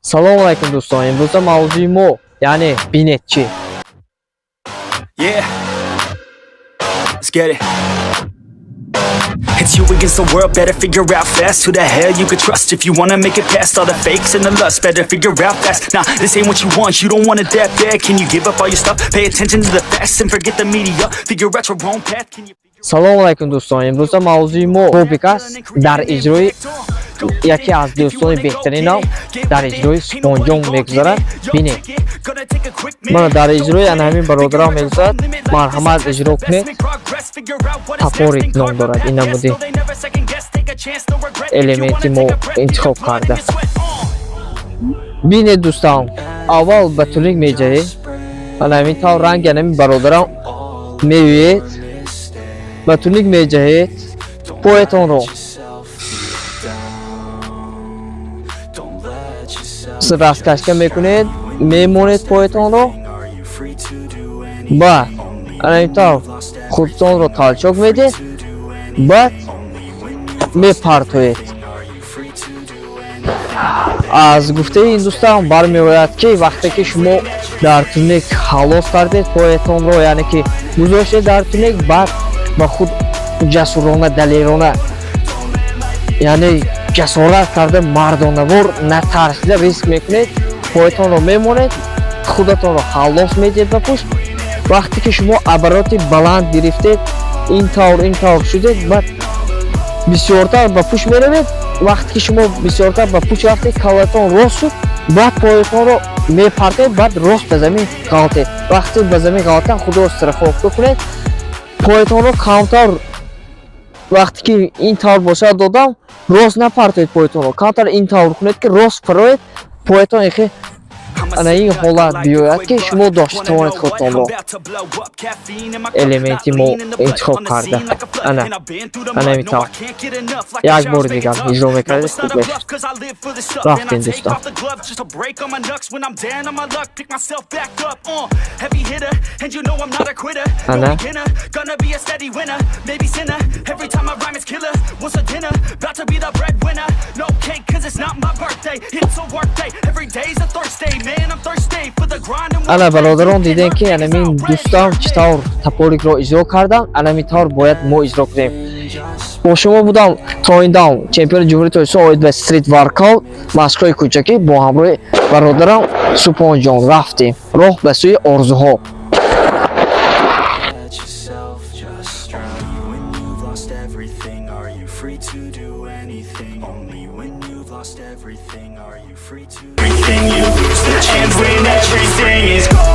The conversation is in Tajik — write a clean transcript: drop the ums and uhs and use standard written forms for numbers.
Assalomu alaykum do'stlar. Imro'za mavzuim ya'ni binetchi. Yeah. Let's get it. It's you against the world, better figure out fast who the hell you could trust. If you wanna make it past all the fakes and the lust, better figure out fast. Nah, this ain't what you want, you don't want it that bad. Can you give up all your stuff? Pay attention to the facts and forget the media. Figure out your own path. Can you Assalomu alaykum do'stlar. Imro'za mavzuim Gробик аст дар иҷрои яке аз дӯстони беҳтаринам дар иҷрои спонҷон мегузарад. Бинед. Ман дар иҷрои ана ҳамин бародарам мегузарад. Марҳамат иҷро кунед. Топорик ном дорад. Ин намуди элементи мо интихоб карда. Бинед дӯстам. Аввал ба турник меҷаҳед. Ана ҳамин тав ранги ана ҳамин бародарам меёед. Ба турник меҷаҳед. Поятонро расткашка мекунед, мемонед поятонро. Баъд ана ин тав худтонро талчок медед. Баъд мепартоед. аз гуфтаи ин дӯстам бармеояд ки вақте ки шумо дар турник халос кардед поятонро, яъне ки гузоштед дар турник, баъд ба худ ҷасурона далерона, яъне ҷасорат карда мардонавор натарсида риск мекунед, поятонро мемонед, худатонро халос медиҳед ба пушт. вақте ки шумо обороти баланд гирифтед, ин тавр шудед, баъд бисёртар ба пушт меравед. вақте ки шумо бисёртар ба пушт рафтед, калатон рост шуд, баъд поятонро мепартед, баъд рост ба замин ғалтед. вақте ба замин ғалтан худро страховка кунед. поятонро камтар, вақте ки ин тавр бошад додам, рост напартоед поятонро. камтар ин тавр кунед ки рост пароед, поятон ихе ана ин ҳолат биёяд ки шумо дошта тавонед худтонро. элементи мо интихоб карда. ана ин тавр як бори дигар иҷро мекардед, хуб мешуд. рафтем дӯстон. ана ана бародарон дидем ки ана мин дӯстам чӣ тавр топорикро иҷро кардам, ана мин тавр бояд мо иҷро кунем. бо шумо будам то ин дам чемпиони ҷумҳурии Тоҷикистон оид ба стрит воркаут, машқҳои кӯчакӣ бо ҳамроҳи бародарам Супонҷон рафтем роҳ ба сӯи орзуҳо. And when everything is gone.